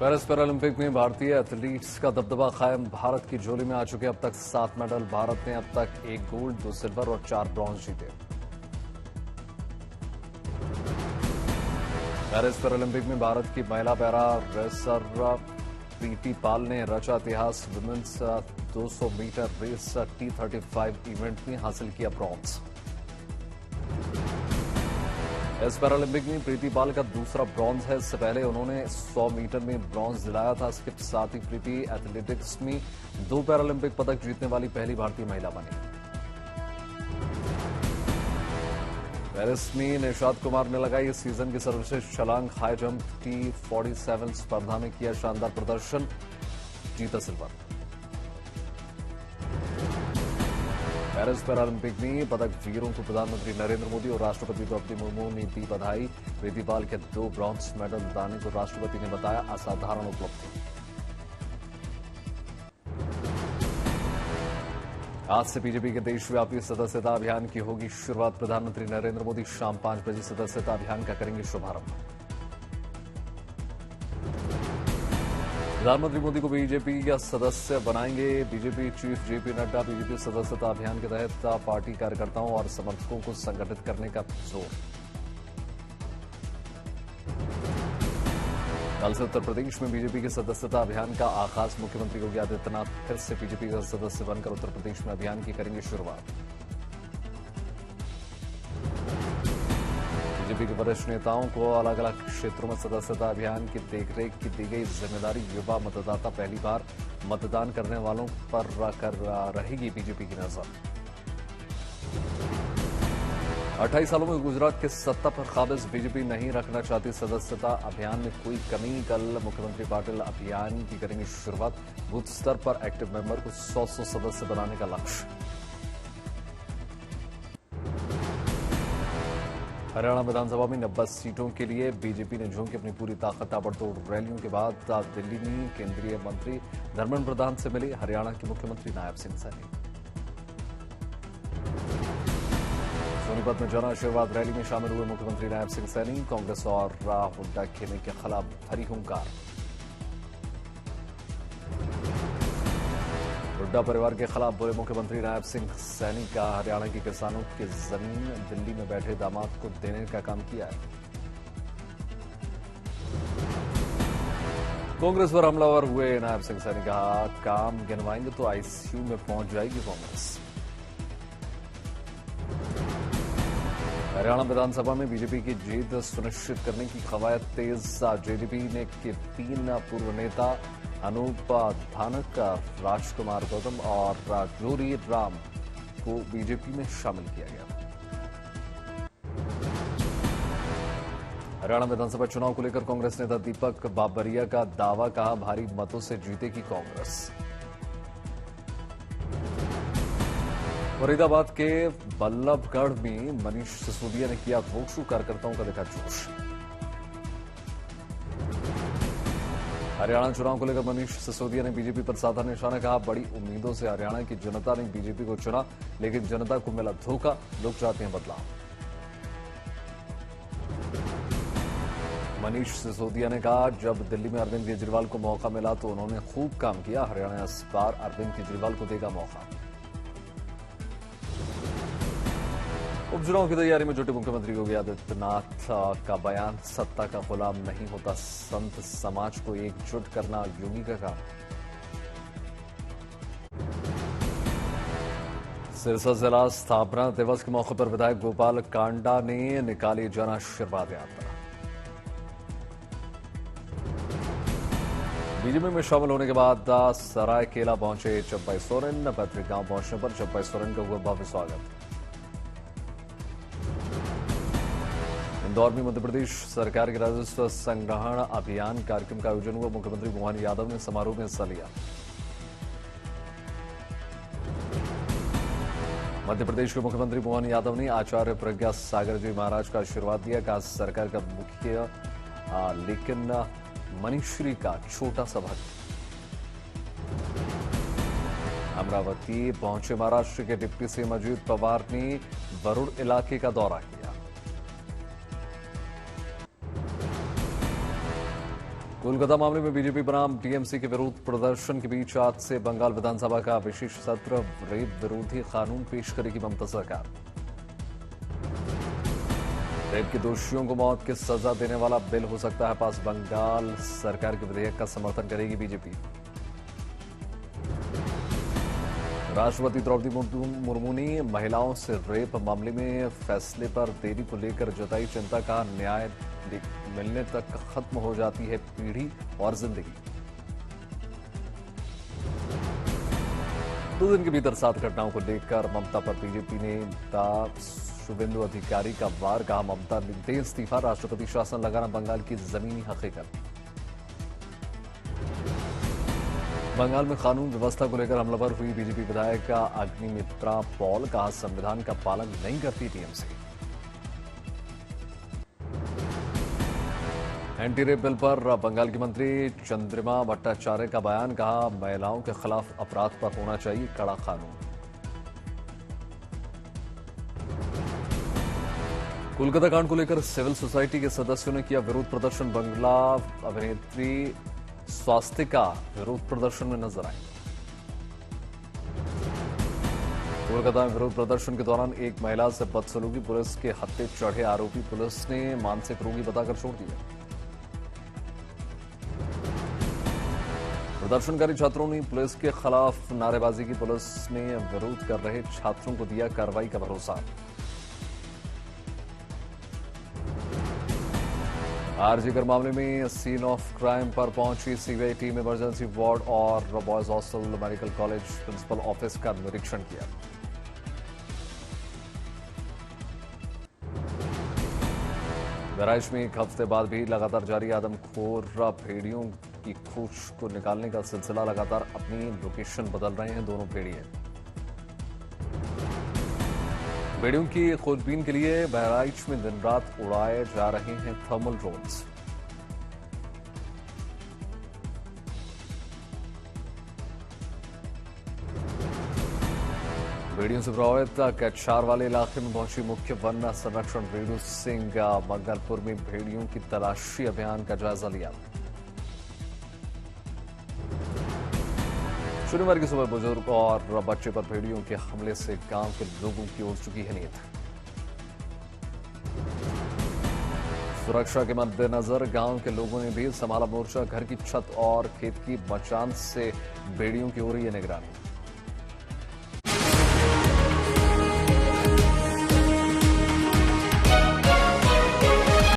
Paris Paralympic में भारतीय athletes का दबदबा कायम। भारत की झोली में आ चुके अब तक 7 मेडल। भारत ने अब तक 1 गोल्ड, 2 सिल्वर और 4 ब्रॉन्ज जीते। पेरिस पैरालंपिक में भारत की महिला पैरा रेसर प्रीति पाल ने रचा इतिहास। Women's 200 metre race T35 event में हासिल किया ब्रॉन्ज। इस पैरालंपिक में प्रीति पाल का दूसरा ब्रॉन्ज है। इससे पहले उन्होंने 100 मीटर में ब्रॉन्ज दिलाया था। इसके साथ ही प्रीति एथलेटिक्स में 2 पैरालंपिक पदक जीतने वाली पहली भारतीय महिला बनी। पेरिस में निशांत कुमार ने लगाई इस सीजन की सर्वश्रेष्ठ छलांग। हाई जंप T47 स्पर्धा में किया शानदार प्रदर्शन, जीता सिल्वर। पेरिस पैरालंपिक में पदक वीरों को प्रधानमंत्री नरेंद्र मोदी और राष्ट्रपति द्रौपदी मुर्मू ने दी बधाई। प्रीति पाल के 2 ब्रॉन्ज मेडल लाने को राष्ट्रपति ने बताया असाधारण उपलब्धि। आज से बीजेपी के देशव्यापी सदस्यता अभियान की होगी शुरुआत। प्रधानमंत्री नरेंद्र मोदी शाम 5 बजे सदस्यता अभियान का करेंगे शुभारंभ। प्रधानमंत्री मोदी को बीजेपी का सदस्य बनाएंगे। BJP chief JP Nadda. BJP सदस्यता अभियान के तहत पार्टी कार्यकर्ताओं और समर्थकों को संगठित करने का जोर। कल से उत्तर प्रदेश में बीजेपी के सदस्यता अभियान का आगाज। मुख्यमंत्री योगी आदित्यनाथ फिर से बीजेपी का सदस्य बनकर उत्तर प्रदेश में अभियान की करेंगे शुरुआत। बीजेपी के वरिष्ठ नेताओं को अलग अलग क्षेत्रों में सदस्यता अभियान की देखरेख की दी गई जिम्मेदारी। युवा मतदाता पहली बार मतदान करने वालों पर रहेगी बीजेपी की नजर। 28 सालों में गुजरात के सत्ता पर काबिज बीजेपी नहीं रखना चाहती। सदस्यता अभियान में कोई कमी। कल मुख्यमंत्री पाटिल अभियान की करेंगे शुरुआत। बूथ स्तर पर एक्टिव मेंबर को 100 सदस्य बनाने का लक्ष्य। हरियाणा विधानसभा में 90 सीटों के लिए बीजेपी ने झोंकी अपनी पूरी ताकत। ताबड़तोड़ रैलियों के बाद दिल्ली में केंद्रीय मंत्री धर्मेंद्र प्रधान से मिले हरियाणा के मुख्यमंत्री नायब सिंह सैनी। सोनीपत में जन आशीर्वाद रैली में शामिल हुए मुख्यमंत्री नायब सिंह सैनी। कांग्रेस और हुड्डा खेमे के खिलाफ भरी हुंकार। हुड्डा परिवार के खिलाफ बोले मुख्यमंत्री नायब सिंह सैनी का हरियाणा के किसानों की जमीन दिल्ली में बैठे दामाद को देने का काम किया है। कांग्रेस पर हमलावर हुए नायब सिंह सैनी कहा काम गिनवाएंगे तो आईसीयू में पहुंच जाएगी कांग्रेस। हरियाणा विधानसभा में बीजेपी की जीत सुनिश्चित करने की कवायद तेज। जेडीपी ने के 3 पूर्व नेता अनूप धानक, राजकुमार गौतम और जोरी राम को बीजेपी में शामिल किया गया। हरियाणा विधानसभा चुनाव को लेकर कांग्रेस नेता दीपक बाबरिया का दावा। कहा भारी मतों से जीतेगी कांग्रेस। फरीदाबाद के बल्लभगढ़ में मनीष सिसोदिया ने किया रोड शो। कार्यकर्ताओं का दिखा जोश। हरियाणा चुनाव को लेकर मनीष सिसोदिया ने बीजेपी पर साधा निशाना। कहा बड़ी उम्मीदों से हरियाणा की जनता ने बीजेपी को चुना, लेकिन जनता को मिला धोखा। लोग चाहते हैं बदलाव। मनीष सिसोदिया ने कहा जब दिल्ली में अरविंद केजरीवाल को मौका मिला तो उन्होंने खूब काम किया। हरियाणा इस बार अरविंद केजरीवाल को देगा मौका। उपचुनाव की तैयारी में जुटे मुख्यमंत्री योगी आदित्यनाथ का बयान। सत्ता का गुलाम नहीं होता, संत समाज को एकजुट करना योगी का काम। सिरसा जिला स्थापना दिवस के मौके पर विधायक गोपाल कांडा ने निकाली जन आशीर्वाद यात्रा। बीजेपी में शामिल होने के बाद सरायकेला पहुंचे चंपाई सोरेन। पैतृक गांव पहुंचने पर चंपाई सोरेन का हुआ भव्य स्वागत। इंदौर में मध्य प्रदेश सरकार के राजस्व संग्रहण अभियान कार्यक्रम का आयोजन हुआ। मुख्यमंत्री मोहन यादव ने समारोह में हिस्सा लिया। मध्य प्रदेश के मुख्यमंत्री मोहन यादव ने आचार्य प्रज्ञा सागर जी महाराज का आशीर्वाद दिया। कहा सरकार का मुखिया लेकिन मनीश्री का छोटा सा भक्त। अमरावती पहुंचे महाराष्ट्र के डिप्टी सीएम अजित पवार ने वरुण इलाके का दौरा किया। कोलकाता मामले में बीजेपी बनाम टीएमसी के विरोध प्रदर्शन के बीच आज से बंगाल विधानसभा का विशेष सत्र। रेप विरोधी कानून पेश करेगी ममता सरकार। रेप के दोषियों को मौत की सजा देने वाला बिल हो सकता है पास। बंगाल सरकार के विधेयक का समर्थन करेगी बीजेपी। राष्ट्रपति द्रौपदी मुर्मू ने महिलाओं से रेप मामले में फैसले पर देरी को लेकर जताई चिंता। का न्याय मिलने तक खत्म हो जाती है पीढ़ी और जिंदगी। 2 दिन के भीतर 7 घटनाओं को लेकर ममता पर बीजेपी नेता शुभेंदु अधिकारी का वार। कहा ममता ने दे इस्तीफा। राष्ट्रपति शासन लगाना बंगाल की जमीनी हकीकत। बंगाल में कानून व्यवस्था को लेकर हमलावर हुई बीजेपी विधायक अग्निमित्रा पॉल। कहा संविधान का पालन नहीं करती टीएमसी। एंटी रेप बिल पर बंगाल की मंत्री चंद्रिमा भट्टाचार्य का बयान। कहा महिलाओं के खिलाफ अपराध पर होना चाहिए कड़ा कानून। कोलकाता कांड को लेकर सिविल सोसाइटी के सदस्यों ने किया विरोध प्रदर्शन। बंगला अभिनेत्री स्वास्तिका विरोध प्रदर्शन में नजर आई। कोलकाता में विरोध प्रदर्शन के दौरान एक महिला से बदसलूकी। पुलिस के हत्थे चढ़े आरोपी पुलिस ने मानसिक रोगी बताकर छोड़ दिया। प्रदर्शनकारी छात्रों ने पुलिस के खिलाफ नारेबाजी की। पुलिस ने विरोध कर रहे छात्रों को दिया कार्रवाई का भरोसा। आरजीकर मामले में सीन ऑफ क्राइम पर पहुंची सीबीआई टीम। इमरजेंसी वार्ड और boys hostel medical college principal office का निरीक्षण किया। बहराइच में 1 हफ्ते बाद भी लगातार जारी आदमखोर भेड़ियों की खोज को निकालने का सिलसिला। लगातार अपनी लोकेशन बदल रहे हैं दोनों भेड़िए। भेड़ियों की खोजबीन के लिए बहराइच में दिन रात उड़ाए जा रहे हैं थर्मल ड्रोन्स। भेड़ियों से प्रभावित कच्छार वाले इलाके में पहुंची मुख्य वन संरक्षण रेणु सिंह। मंगलपुर में भेड़ियों की तलाशी अभियान का जायजा लिया। शनिवार की सुबह बुजुर्ग और बच्चे पर भेड़ियों के हमले से गांव के लोगों की उड़ चुकी है नींद। सुरक्षा के मद्देनजर गांव के लोगों ने भी संभाला मोर्चा। घर की छत और खेत की मचान से भेड़ियों की हो रही है निगरानी।